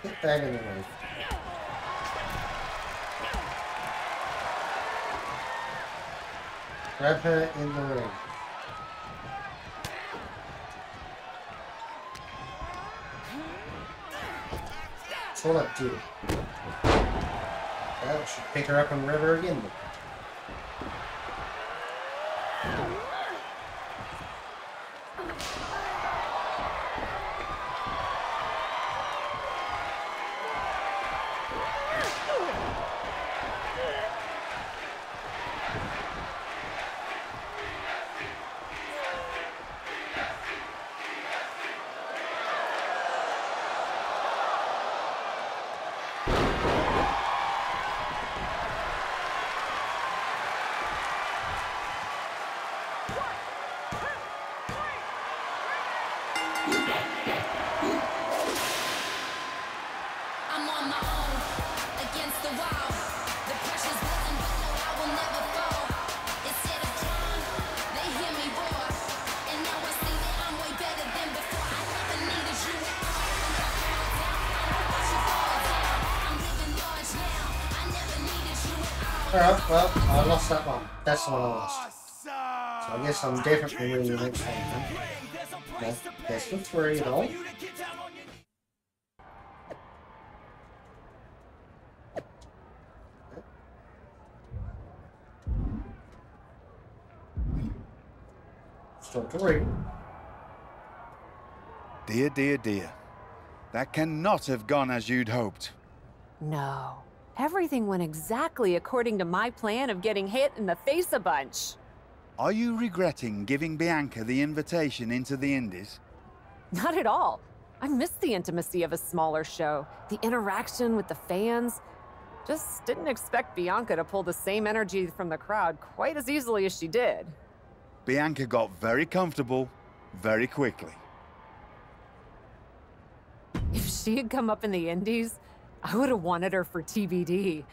Get back in the ring. Grab her in the ring. That's all I do. Well, I should pick her up and rev her again. Alright, well, I lost that one. That's the one I lost. So I guess I'm definitely winning the next one then. No, best of 3 at all. Still 3. Dear, dear, dear. That cannot have gone as you'd hoped. No. Everything went exactly according to my plan of getting hit in the face a bunch. Are you regretting giving Bianca the invitation into the Indies? Not at all. I missed the intimacy of a smaller show, the interaction with the fans. Just didn't expect Bianca to pull the same energy from the crowd quite as easily as she did. Bianca got very comfortable very quickly. If she had come up in the Indies, I would have wanted her for TBD.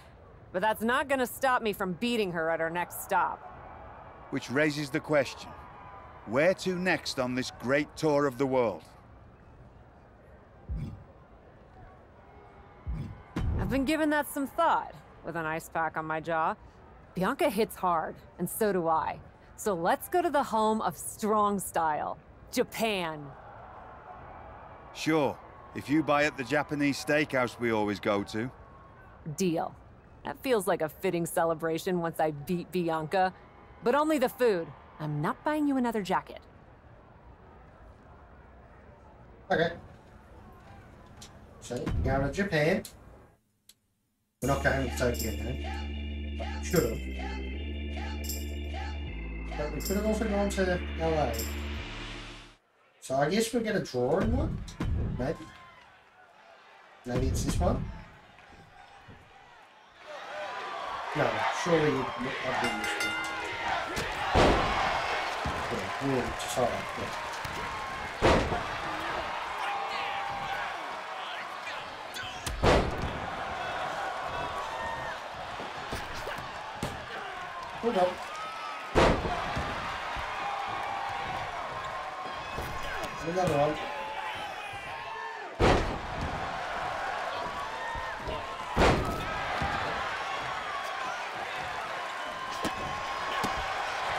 But that's not gonna stop me from beating her at our next stop. Which raises the question, where to next on this great tour of the world? I've been giving that some thought, with an ice pack on my jaw. Bianca hits hard, and so do I. So let's go to the home of strong style, Japan. Sure, if you buy at the Japanese steakhouse we always go to. Deal. That feels like a fitting celebration once I beat Bianca. But only the food. I'm not buying you another jacket. Okay. So, going to Japan. We're not going to Tokyo now. Should have. But we could have also gone to LA. So I guess we'll get a draw in one? Maybe. Maybe it's this one? No, surely I'd be this one. Yeah, we'll decide, yeah. Hold on. Another one.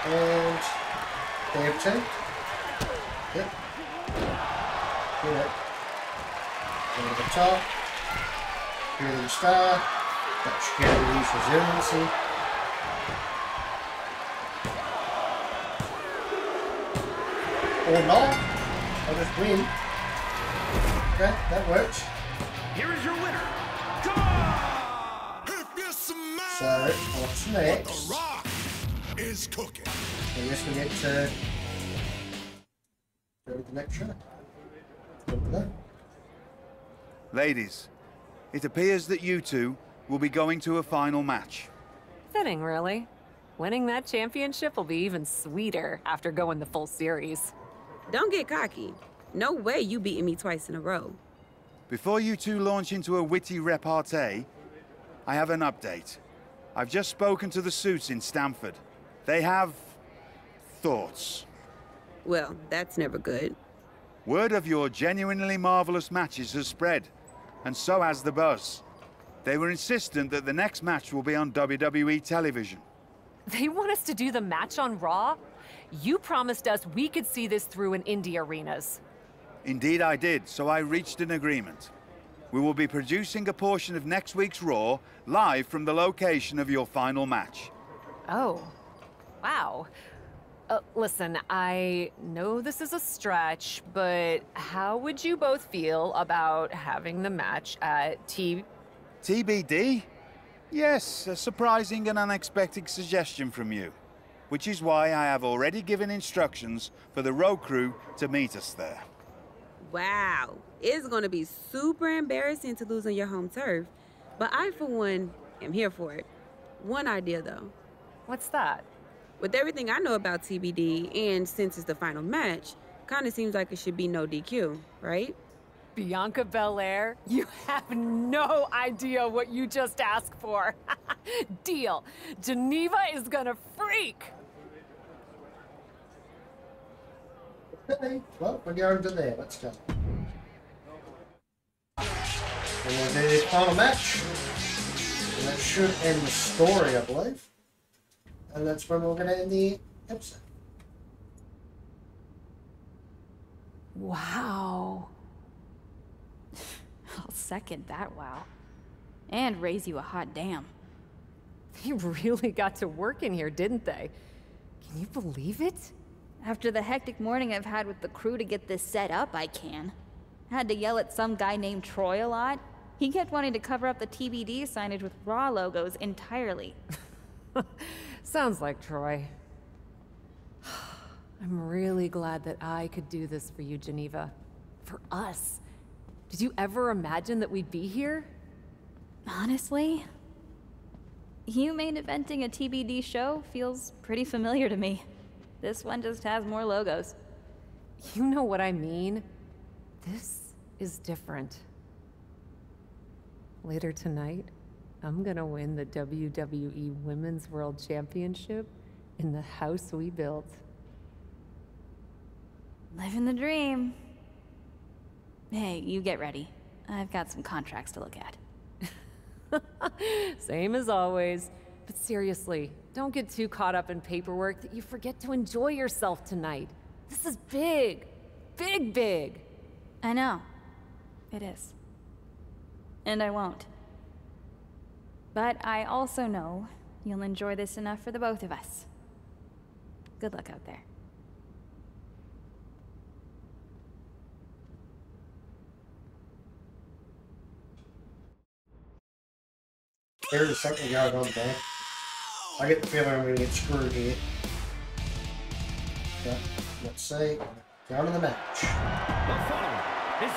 And they have 2. Yep. Get it. Over the top. Here the star. That should get release resiliency. Or not. I'll just win. Okay, that works. Here is your winner. So, what's next? The Rock is cooking. I guess we get to go to the next show. Over there. Ladies, it appears that you two will be going to a final match. Fitting, really. Winning that championship will be even sweeter after going the full series. Don't get cocky. No way you beating me twice in a row. Before you two launch into a witty repartee, I have an update. I've just spoken to the suits in Stamford. They have thoughts. Well, that's never good. Word of your genuinely marvelous matches has spread, and so has the buzz. They were insistent that the next match will be on WWE television. They want us to do the match on Raw? You promised us we could see this through in indie arenas. Indeed I did, so I reached an agreement. We will be producing a portion of next week's Raw live from the location of your final match. Oh, wow. Listen, I know this is a stretch, but how would you both feel about having the match at TBD? Yes, a surprising and unexpected suggestion from you. Which is why I have already given instructions for the road crew to meet us there. Wow. It's going to be super embarrassing to lose on your home turf. But I, for one, am here for it. One idea, though. What's that? With everything I know about TBD, and since it's the final match, kind of seems like it should be no DQ, right? Bianca Belair? You have no idea what you just asked for. Deal. Geneva is gonna freak. Okay, well, we're going to there. Let's go. We're going to do this final match. And that should end the story, I believe. And that's when we're going to end the episode. Wow. I'll second that wow. And raise you a hot damn. They really got to work in here, didn't they? Can you believe it? After the hectic morning I've had with the crew to get this set up, I can. Had to yell at some guy named Troy a lot. He kept wanting to cover up the TBD signage with Raw logos entirely. Sounds like Troy. I'm really glad that I could do this for you, Geneva. For us. Did you ever imagine that we'd be here? Honestly, you main eventing a TBD show feels pretty familiar to me. This one just has more logos. You know what I mean? This is different. Later tonight, I'm gonna win the WWE Women's World Championship in the house we built. Living the dream. Hey, you get ready. I've got some contracts to look at. Same as always. But seriously, don't get too caught up in paperwork that you forget to enjoy yourself tonight. This is big. Big, big. I know. It is. And I won't. But I also know you'll enjoy this enough for the both of us. Good luck out there. There's something going on there. I get the feeling I'm going to get screwed here. But let's see. Down to the match. The following is...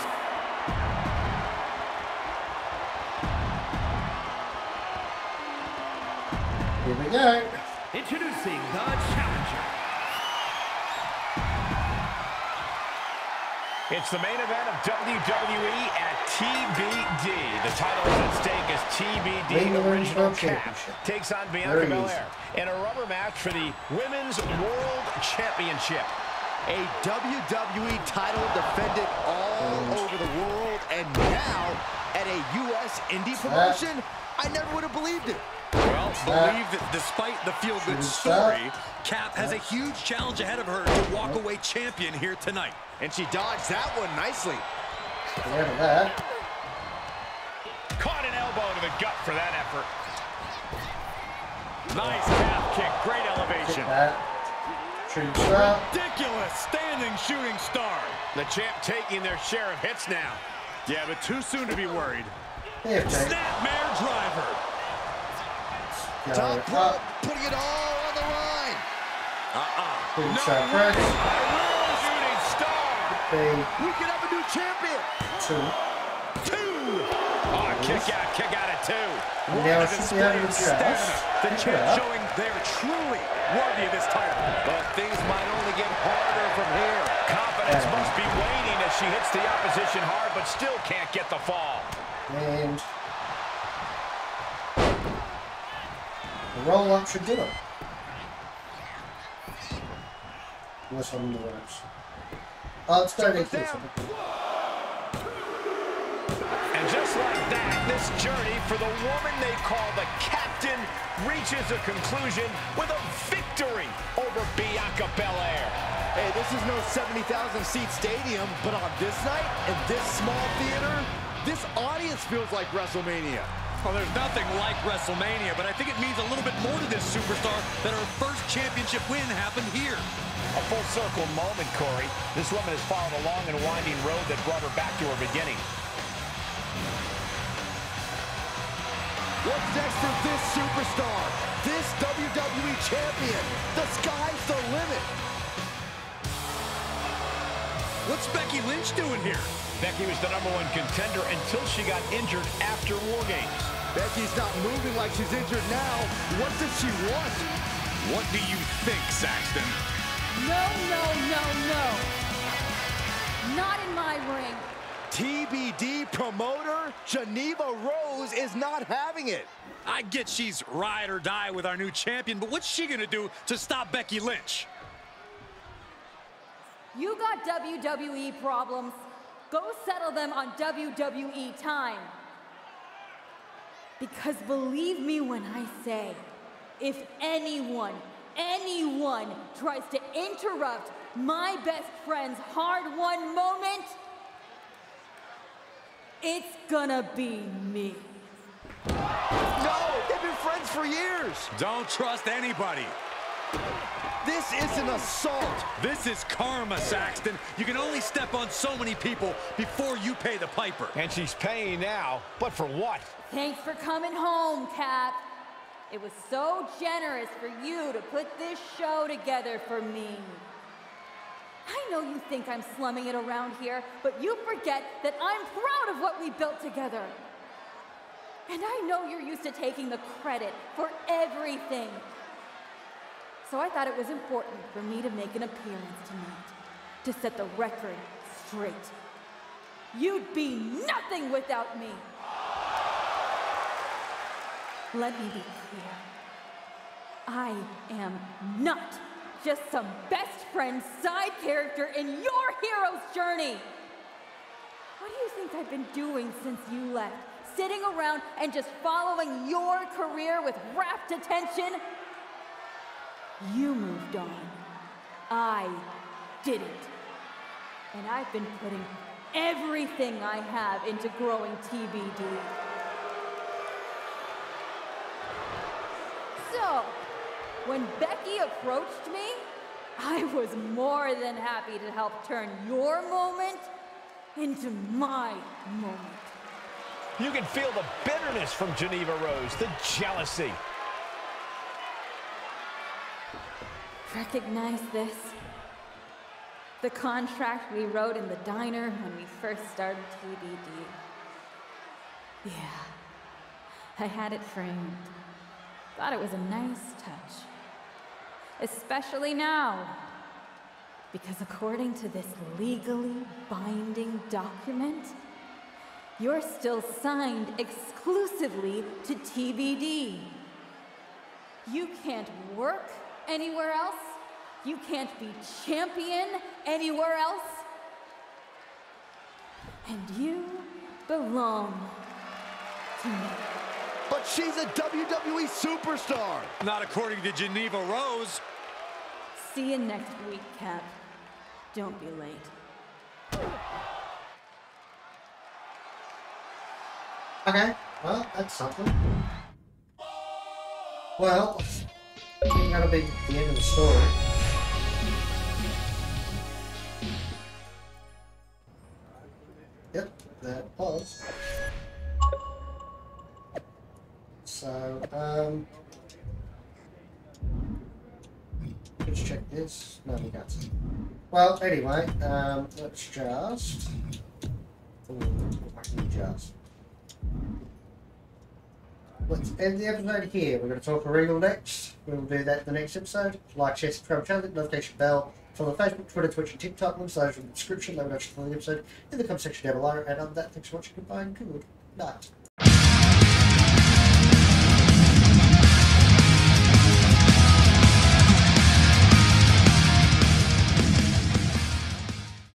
Here we go. Introducing the challenger. It's the main event of WWE at TBD. The title is at stake as TBD original champ takes on Bianca Belair in a rubber match for the Women's World Championship. A WWE title defended all over the world, and now at a U.S. indie promotion, I never would have believed it. Well, believe that despite the feel-good story, Cap has a huge challenge ahead of her to walk away champion here tonight. And she dodged that one nicely. Caught an elbow to the gut for that effort. Nice calf kick, great elevation. Ridiculous standing shooting star. The champ taking their share of hits now. Yeah, but too soon to be worried. Snapmare driver. Top rope, putting it all on the line. No shooting star. We could have a new champion. Two. Oh, kick out at two. What a display of stamina. The champ showing they're truly worthy of this title. But things might only get harder from here. Confidence must be waning as she hits the opposition hard, but still can't get the fall. And the roll-up should do it. Unless I'm in the works. Oh, it's starting to And just like that, this journey for the woman they call the Captain reaches a conclusion with a victory over Bianca Belair. Hey, this is no 70,000-seat stadium, but on this night, in this small theater, this audience feels like WrestleMania. Well, there's nothing like WrestleMania, but I think it means a little bit more to this superstar that her first championship win happened here. A full circle moment, Corey. This woman has followed a long and winding road that brought her back to her beginning. What's next for this superstar? This WWE champion? The sky's the limit. What's Becky Lynch doing here? Becky was the #1 contender until she got injured after War Games. Becky's not moving like she's injured now. What does she want? What do you think, Saxton? No, no, no, no. Not in my ring. TBD promoter Geneva Rose is not having it. I get she's ride or die with our new champion, but what's she gonna do to stop Becky Lynch? You got WWE problems. Go settle them on WWE time. Because believe me when I say, if anyone tries to interrupt my best friend's hard-won moment, it's gonna be me. No, they've been friends for years. Don't trust anybody. This is an assault. This is karma, Saxton. You can only step on so many people before you pay the piper. And she's paying now, but for what? Thanks for coming home, Cap. It was so generous for you to put this show together for me. I know you think I'm slumming it around here, but you forget that I'm proud of what we built together. And I know you're used to taking the credit for everything. So I thought it was important for me to make an appearance tonight, to set the record straight. You'd be nothing without me. Let me be clear. I am not just some best friend side character in your hero's journey. What do you think I've been doing since you left? Sitting around and just following your career with rapt attention? You moved on. I didn't. And I've been putting everything I have into growing TBD. So, when Becky approached me, I was more than happy to help turn your moment into my moment. You can feel the bitterness from Geneva Rose, the jealousy. Recognize this? The contract we wrote in the diner when we first started TBD. Yeah, I had it framed. Thought it was a nice touch. Especially now, because according to this legally binding document, You're still signed exclusively to TBD. You can't work anywhere else. You can't be champion anywhere else. And you belong to me. But she's a WWE superstar. Not according to Geneva Rose. See you next week, Cap. Don't be late. Okay, well, that's something. Well, I think that'll be the end of the story. Yep, that was. So, let's check this. No, we can't. Well, anyway, let's just. Let's end the episode here. We're going to talk Regal next. We'll do that in the next episode. Like, share, subscribe, channel, notification bell. Follow Facebook, Twitter, Twitch, and TikTok. Links those in the description. Let me know for the episode in the comment section down below. And on that, thanks for watching. Goodbye and good night.